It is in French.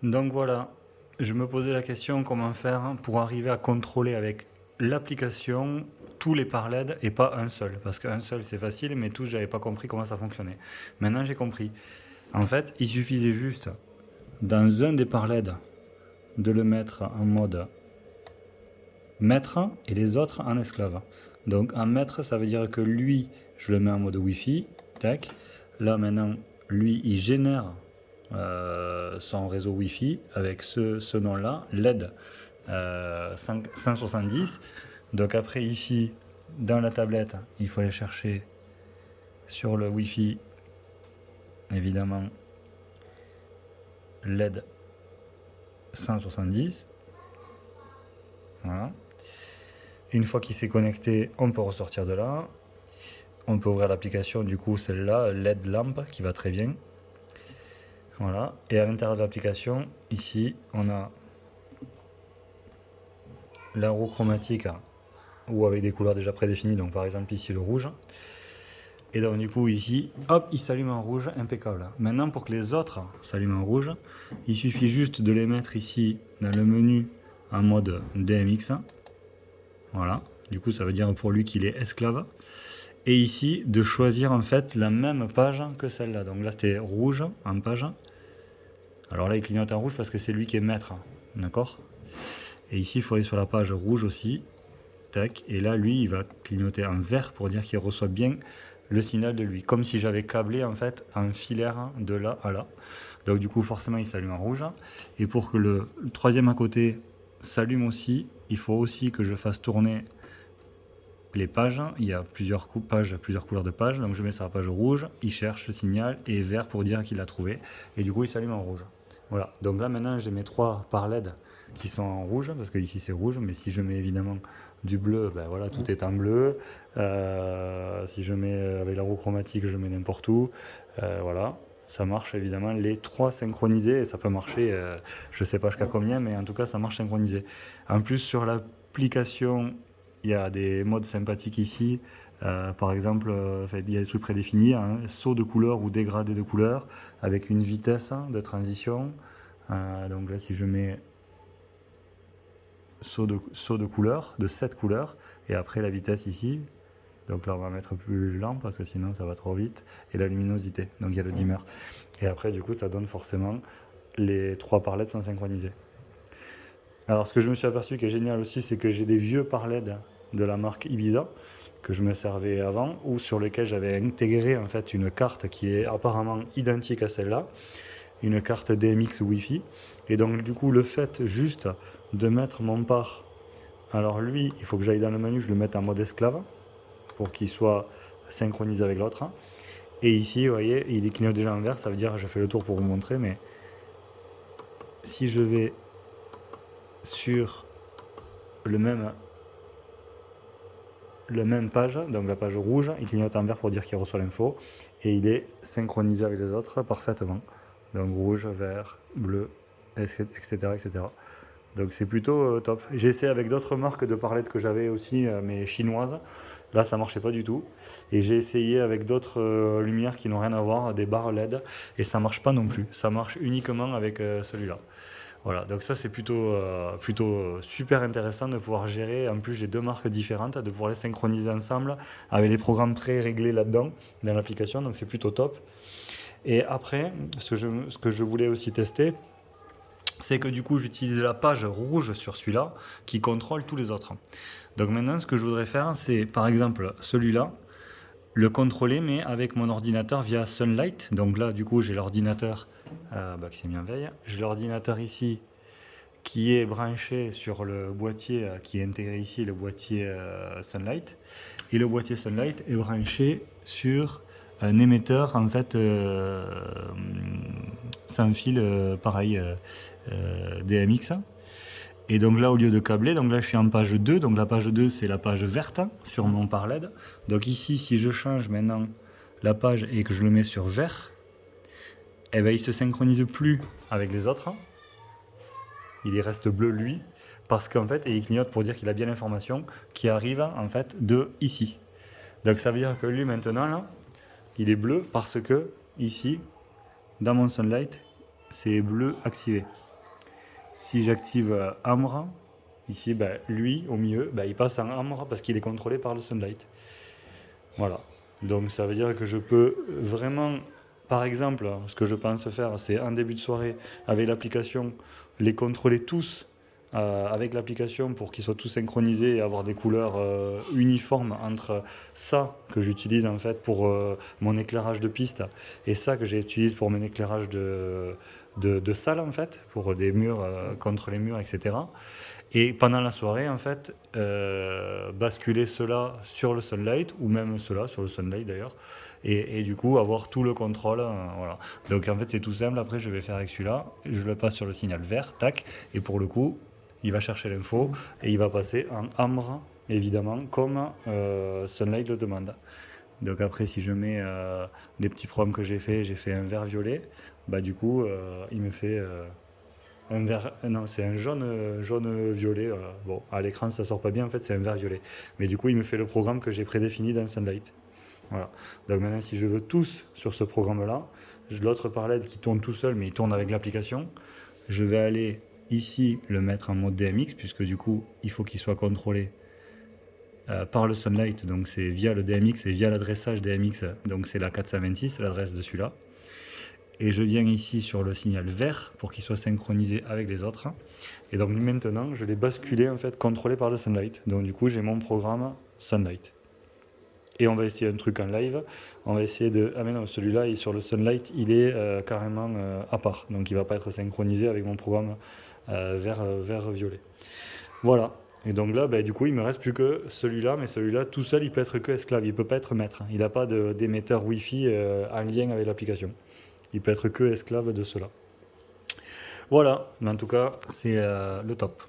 Donc voilà, je me posais la question comment faire pour arriver à contrôler avec l'application tous les parleds et pas un seul. Parce qu'un seul c'est facile, mais tous j'avais pas compris comment ça fonctionnait. Maintenant j'ai compris. En fait, il suffisait juste dans un des parleds de le mettre en mode maître et les autres en esclave. Donc en maître, ça veut dire que lui, je le mets en mode Wi-Fi. Tac. Là maintenant, lui, il génère son réseau Wi-Fi avec ce nom-là, LED 170. Donc après ici, dans la tablette, il faut aller chercher sur le Wi-Fi, évidemment, LED 170. Voilà. Une fois qu'il s'est connecté, on peut ressortir de là. On peut ouvrir l'application, du coup celle-là, LED lampe, qui va très bien. Voilà. Et à l'intérieur de l'application, ici, on a la roue chromatique ou avec des couleurs déjà prédéfinies. Donc par exemple ici le rouge. Et donc du coup ici, hop, il s'allume en rouge, impeccable. Maintenant pour que les autres s'allument en rouge, il suffit juste de les mettre ici dans le menu en mode DMX. Voilà. Du coup ça veut dire pour lui qu'il est esclave. Et ici de choisir en fait la même page que celle-là. Donc là c'était rouge en page. Alors là il clignote en rouge parce que c'est lui qui est maître. D'accord. Et ici il faut aller sur la page rouge aussi. Tac. Et là lui il va clignoter en vert pour dire qu'il reçoit bien le signal de lui. Comme si j'avais câblé en fait un filaire de là à là. Donc du coup forcément il s'allume en rouge. Et pour que le troisième à côté s'allume aussi, il faut aussi que je fasse tourner les pages. Il y a plusieurs pages, plusieurs couleurs de pages. Donc je mets sur la page rouge, il cherche le signal et vert pour dire qu'il l'a trouvé. Et du coup il s'allume en rouge. Voilà. Donc là maintenant j'ai mes trois par LED qui sont en rouge parce que ici c'est rouge. Mais si je mets évidemment du bleu, ben voilà, tout est en bleu. Si je mets avec la roue chromatique, je mets n'importe où. Voilà. Ça marche évidemment les trois synchronisés et ça peut marcher, je sais pas jusqu'à combien, mais en tout cas ça marche synchronisé. En plus sur l'application, il y a des modes sympathiques ici. Par exemple, il y a des trucs prédéfinis, hein, saut de couleur ou dégradé de couleur avec une vitesse de transition. Donc là, si je mets saut de couleur, de 7 couleurs, et après la vitesse ici, donc là on va mettre plus lent parce que sinon ça va trop vite, et la luminosité, donc il y a le dimmer. Et après du coup ça donne forcément, les trois parlets sont synchronisés. Alors ce que je me suis aperçu qui est génial aussi, c'est que j'ai des vieux parlets de la marque Ibiza que je me servais avant, ou sur lesquels j'avais intégré en fait une carte qui est apparemment identique à celle-là, une carte DMX Wi-Fi. Et donc du coup le fait juste de mettre mon par, alors lui il faut que j'aille dans le menu, je le mette en mode esclave pour qu'il soit synchronisé avec l'autre. Et ici vous voyez il clignote déjà en vert, ça veut dire, je fais le tour pour vous montrer, mais si je vais sur le même page, donc la page rouge, il clignote en vert pour dire qu'il reçoit l'info, et il est synchronisé avec les autres parfaitement. Donc rouge, vert, bleu, etc. etc. Donc c'est plutôt top. J'ai essayé avec d'autres marques de parlettes que j'avais aussi, mais chinoises. Là ça marchait pas du tout. Et j'ai essayé avec d'autres lumières qui n'ont rien à voir, des barres LED, et ça marche pas non plus. Ça marche uniquement avec celui-là. Voilà, donc ça c'est plutôt super intéressant de pouvoir gérer. En plus j'ai deux marques différentes, de pouvoir les synchroniser ensemble avec les programmes pré-réglés là-dedans, dans l'application, donc c'est plutôt top. Et après, ce que je voulais aussi tester, c'est que du coup j'utilise la page rouge sur celui-là qui contrôle tous les autres. Donc maintenant ce que je voudrais faire, c'est par exemple celui-là, le contrôler mais avec mon ordinateur via Sunlight. Donc là du coup j'ai l'ordinateur qui s'est mis en veille. J'ai l'ordinateur ici qui est branché sur le boîtier qui est intégré ici, le boîtier Sunlight. Et le boîtier Sunlight est branché sur un émetteur en fait sans fil pareil DMX. Et donc là au lieu de câbler, donc là je suis en page 2, donc la page 2 c'est la page verte sur mon par LED. Donc ici si je change maintenant la page et que je le mets sur vert, eh ben, il se synchronise plus avec les autres. Il reste bleu lui, parce qu'en fait, et il clignote pour dire qu'il a bien l'information qui arrive en fait de ici. Donc ça veut dire que lui maintenant là, il est bleu parce que ici, dans mon Sunlight, c'est bleu activé. Si j'active Ambre, ici, ben, lui, au milieu, ben, il passe en Ambre parce qu'il est contrôlé par le Sunlight. Voilà. Donc ça veut dire que je peux vraiment, par exemple, ce que je pense faire, c'est en début de soirée, avec l'application, les contrôler tous avec l'application pour qu'ils soient tous synchronisés et avoir des couleurs uniformes entre ça que j'utilise en fait pour mon éclairage de piste et ça que j'utilise pour mon éclairage de salle en fait, pour des murs, contre les murs, etc. Et pendant la soirée, en fait, basculer cela sur le Sunlight, ou même cela sur le Sunlight d'ailleurs, et du coup avoir tout le contrôle. Voilà. Donc en fait, c'est tout simple. Après, je vais faire avec celui-là, je le passe sur le signal vert, tac, et pour le coup, il va chercher l'info et il va passer en ambre, évidemment, comme Sunlight le demande. Donc après, si je mets les petits programmes que j'ai fait un vert violet, bah du coup, il me fait un vert, non, c'est un jaune, jaune violet. Bon, à l'écran ça sort pas bien en fait, c'est un vert violet. Mais du coup, il me fait le programme que j'ai prédéfini dans Sunlight. Voilà. Donc maintenant, si je veux tous sur ce programme-là, l'autre par LED qui tourne tout seul, mais il tourne avec l'application, je vais aller ici le mettre en mode DMX, puisque du coup, il faut qu'il soit contrôlé par le Sunlight. Donc c'est via le DMX et via l'adressage DMX. Donc c'est la 426, l'adresse de celui-là. Et je viens ici sur le signal vert pour qu'il soit synchronisé avec les autres. Et donc maintenant, je l'ai basculé en fait, contrôlé par le Sunlight. Donc du coup, j'ai mon programme Sunlight. Et on va essayer un truc en live. On va essayer de... Ah mais non, celui-là, sur le Sunlight, il est carrément à part. Donc il ne va pas être synchronisé avec mon programme vert-violet. Voilà. Et donc là, bah, du coup, il me reste plus que celui-là. Mais celui-là, tout seul, il peut être que esclave. Il ne peut pas être maître. Il n'a pas d'émetteur Wi-Fi en lien avec l'application. Il peut être que esclave de cela. Voilà, mais en tout cas, c'est le top.